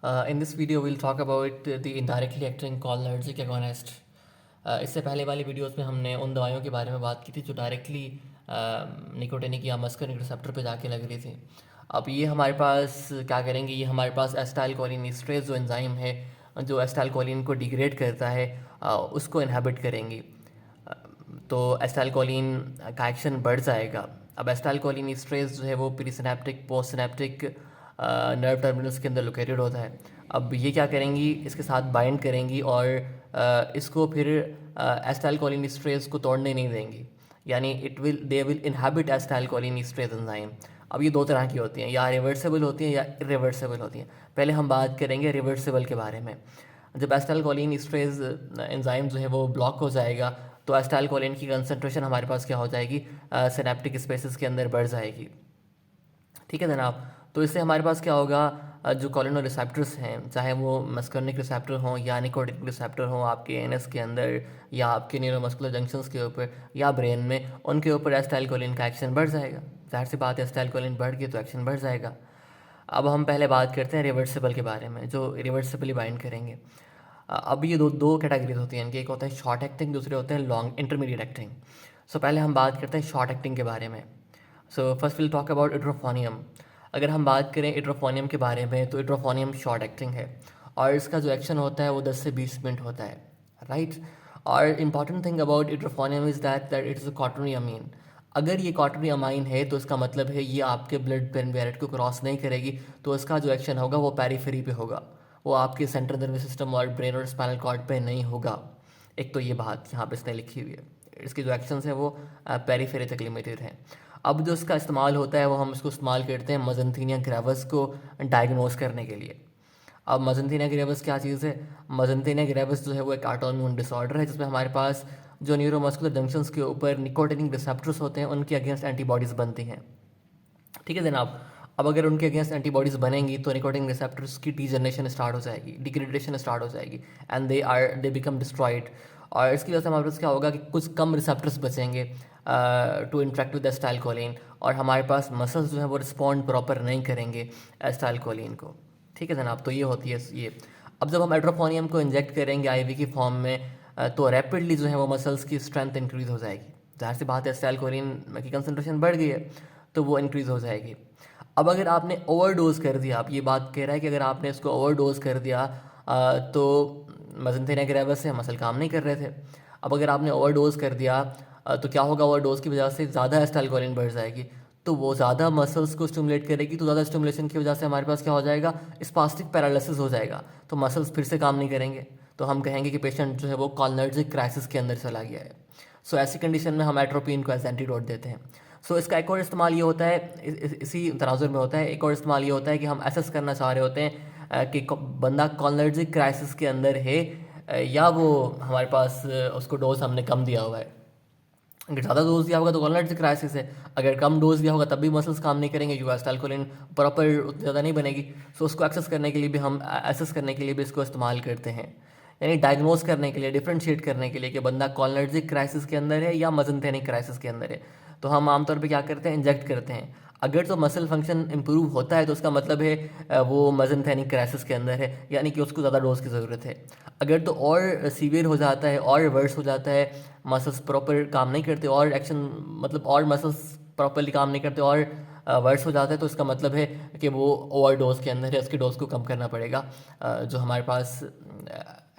In this video, we'll talk about the indirectly acting cholinergic agonist. इससे पहले वाली videos में हमने उन दवाइयों के बारे में बात की थी जो डायरेक्टली निकोटिनिक या मस्कार्निक रिसेप्टर पे जाके लग रही थी। अब ये हमारे पास क्या करेंगे, ये हमारे पास एसिटाइलकोलिन ईस्ट्रेज जो एंजाइम है जो एसिटाइलकोलिन को डिग्रेड करता है उसको इनहिबिट करेंगी। तो एसिटाइलकोलिन का एक्शन बढ़ जाएगा। अब एसिटाइलकोलिन ईस्ट्रेज जो है वो presynaptic post synaptic nerve terminals के अंदर लोकेटेड होता है। अब ये क्या करेंगी, इसके साथ बाइंड करेंगी और इसको फिर एसिटाइलकोलिन ईस्ट्रेज को तोड़ने नहीं देंगी, यानी they will inhibit acetylcholine esterase enzyme. अब ये दो तरह की होती हैं, या रिवर्सिबल होती हैं या इरिवर्सिबल होती हैं। पहले हम बात करेंगे रिवर्सिबल के बारे में। जब एसिटाइलकोलिन ईस्ट्रेज एंजाइम जो है वो ब्लॉक हो जाएगा तो एसिटाइलकोलिन की कंसंट्रेशन हमारे पास क्या हो जाएगी, सिनेप्टिक स्पेसेस के अंदर बढ़ जाएगी। ठीक है जनाब। तो इससे हमारे पास क्या होगा, जो कॉलिनो रिसेप्टर्स हैं, चाहे वो मस्कार्निक रिसेप्टर हों या निकोटिनिक रिसेप्टर हों आपके एनएस के अंदर या आपके न्यूरोमस्कुलर जंक्शंस के ऊपर या ब्रेन में, उनके ऊपर एसिटाइलकोलिन का एक्शन बढ़ जाएगा। जाहिर सी बात है, एसिटाइलकोलिन बढ़ गई तो एक्शन बढ़ जाएगा। अब हम पहले बात करते हैं रिवर्सिबल के बारे में, जो रिवर्सिबली बाइंड करेंगे। अब ये दो दो कैटेगरीज होती हैं इनकी, एक होता है शॉर्ट एक्टिंग, दूसरे होते हैं लॉन्ग इंटरमीडिएट एक्टिंग। सो पहले हम बात करते हैं शॉर्ट एक्टिंग के बारे में। So first will talk about edrophonium. अगर हम बात करें इट्रोफोनियम के बारे में तो इट्रोफोनियम शॉर्ट एक्टिंग है और इसका जो एक्शन होता है वो 10 से 20 मिनट होता है, राइट। और important thing about edrophonium is that it is a quaternary amine. अगर ये क्वाटरनरी अमाइन है तो इसका मतलब है ये आपके ब्लड ब्रेन बैरियर को क्रॉस नहीं करेगी, तो इसका जो एक्शन होगा वो पेरीफेरी पे होगा, वो आपके सेंट्रल नर्वस सिस्टम और ब्रेन और स्पाइनल कॉर्ड पे नहीं होगा। एक तो ये बात यहाँ पे इसने लिखी हुई है, इसकी जो एक्शंस हैं वो पेरीफेरी तक लिमिटेड हैं। अब जो इसका इस्तेमाल होता है वो हम इसको इस्तेमाल करते हैं मजंथीनिया ग्रेविस को डायग्नोस करने के लिए। अब मजंथीनिया ग्रेविस क्या चीज़ है, मजंथीनिया ग्रेविस जो है वो एक ऑटोइम्यून डिसऑर्डर है जिसमें हमारे पास जो न्यूरोमस्कुलर जंक्शंस के ऊपर निकोटिनिक रिसेप्टर्स होते हैं उनके अगेंस्ट एंटीबॉडीज़ बनती हैं। ठीक है जनाब। अब अगर उनके अगेंस्ट एंटीबॉडीज़ बनेंगी तो निकोटिन रिसेप्टर्स की डी जनरेशन स्टार्ट हो जाएगी, डिग्रेडेशन स्टार्ट हो जाएगी एंड दे बिकम डिस्ट्रॉयड। और इसकी वजह से हमारे पास क्या होगा कि कुछ कम रिसेप्टर्स बचेंगे टू इंट्रैक्ट विद एसिटाइलकोलिन, और हमारे पास मसल्स जो है वो रिस्पॉन्ड प्रॉपर नहीं करेंगे एसिटाइलकोलिन को। ठीक है जनाब। तो ये होती है ये। अब जब हम एट्रोफोनियम को इंजेक्ट करेंगे आईवी की फॉर्म में तो रैपिडली जो है वो मसल्स की स्ट्रेंथ इंक्रीज़ हो जाएगी। जाहिर सी बात है, एसिटाइलकोलिन की कंसनट्रेशन बढ़ गई है तो वो इंक्रीज़ हो जाएगी। अब अगर आपने ओवरडोज कर दिया, आप ये बात कह रहा है कि अगर आपने इसको ओवरडोज कर दिया तो मजंथेनिया ग्रेविस से मसल काम नहीं कर रहे थे। अब अगर आपने ओवरडोज कर दिया तो क्या होगा, ओवरडोज की वजह से ज़्यादा एसिटाइलकोलिन बढ़ जाएगी, तो वो ज़्यादा मसल्स को स्टिमुलेट करेगी, तो ज़्यादा स्टिमुलेशन की वजह से हमारे पास क्या हो जाएगा, स्पास्टिक पैरालिसिस हो जाएगा, तो मसल्स फिर से काम नहीं करेंगे, तो हम कहेंगे कि पेशेंट जो है वो कॉलिनर्जिक क्राइसिस के अंदर चला गया है। सो ऐसी कंडीशन में हम एट्रोपिन को एज एंटीडोट देते हैं। सो इसका एक और इस्तेमाल ये होता है, इसी तनाजुर में होता है, एक और इस्तेमाल ये होता है कि हम एसेस करना चाह रहे होते हैं कि बंदा कॉलिनर्जिक क्राइसिस के अंदर है या वो हमारे पास उसको डोज हमने कम दिया हुआ है। अगर ज़्यादा डोज दिया होगा तो कॉलिनर्जिक क्राइसिस है, अगर कम डोज दिया होगा तब भी मसल्स काम नहीं करेंगे क्योंकि एसिटाइलकोलिन प्रॉपर ज़्यादा नहीं बनेगी। सो उसको एक्सेस करने के लिए भी हम एसेस करने के लिए भी इसको इस्तेमाल करते हैं, यानी डायग्नोज करने के लिए, डिफ्रेंशिएट करने के लिए कि बंदा कॉलिनर्जिक क्राइसिस के अंदर है या मजंथेनिक क्राइसिस के अंदर है। तो हम आमतौर पे क्या करते हैं, इंजेक्ट करते हैं। अगर तो मसल फंक्शन इंप्रूव होता है तो उसका मतलब है वो मजंथेनिक क्राइसिस के अंदर है, यानी कि उसको ज़्यादा डोज की ज़रूरत है। अगर तो और सीवियर हो जाता है और वर्स हो जाता है, मसल्स प्रॉपर काम नहीं करते और एक्शन मतलब और मसल्स प्रॉपरली काम नहीं करते और वर्स हो जाता है, तो इसका मतलब है कि वो ओवर डोज के अंदर है, उसकी डोज को कम करना पड़ेगा। जो हमारे पास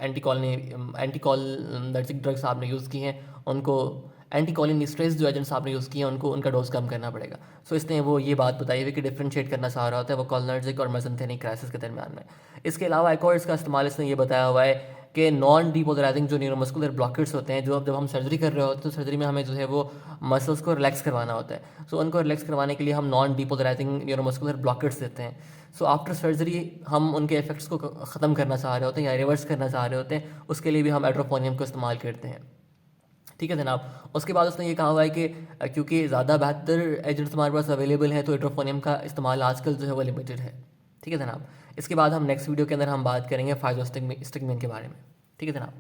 एंटीकॉलिनर्जिक ड्रग्स आपने यूज़ की हैं उनको, एंटीकॉलिन स्ट्रेस जो एजेंट्स आपने यूज़ किए हैं उनको, उनका डोज कम करना पड़ेगा। सो इसने वो ये बात बताई हुई कि डिफ्रेंशिएट करना चाह रहा होता है वो कॉलिनर्जिक और मजंथेनिक क्राइसिस के दरमियान में। इसके अलावा एक और इसका इस्तेमाल इसने ये बताया हुआ है कि नॉन डीपोलराइजिंग जो न्यूरोमस्कुलर ब्लॉकेट्स होते हैं, जो जब हम सर्जरी कर रहे होते हैं तो सर्जरी में हमें जो है वो मसल्स को रिलैक्स करवाना होता है। सो उनको रिलैक्स करवाने के लिए हम नॉन डीपोलराइजिंग न्यूरोमस्कुलर ब्लॉकेट्स देते हैं। सो आफ्टर सर्जरी हम उनके इफेक्ट्स को ख़त्म करना चाह रहे होते हैं या रिवर्स करना चाह रहे होते हैं, उसके लिए भी हम एट्रोफोनियम को इस्तेमाल करते हैं। ठीक है जनाब। उसके बाद उसने ये कहा हुआ है कि क्योंकि ज़्यादा बेहतर एजेंट्स हमारे पास अवेलेबल हैं तो एट्रोफोनियम का इस्तेमाल आजकल जो है वो लिमिटेड है। ठीक है जनाब। इसके बाद हम नेक्स्ट वीडियो के अंदर हम बात करेंगे फाइजोस्टिग्मिन के बारे में। ठीक है जनाब।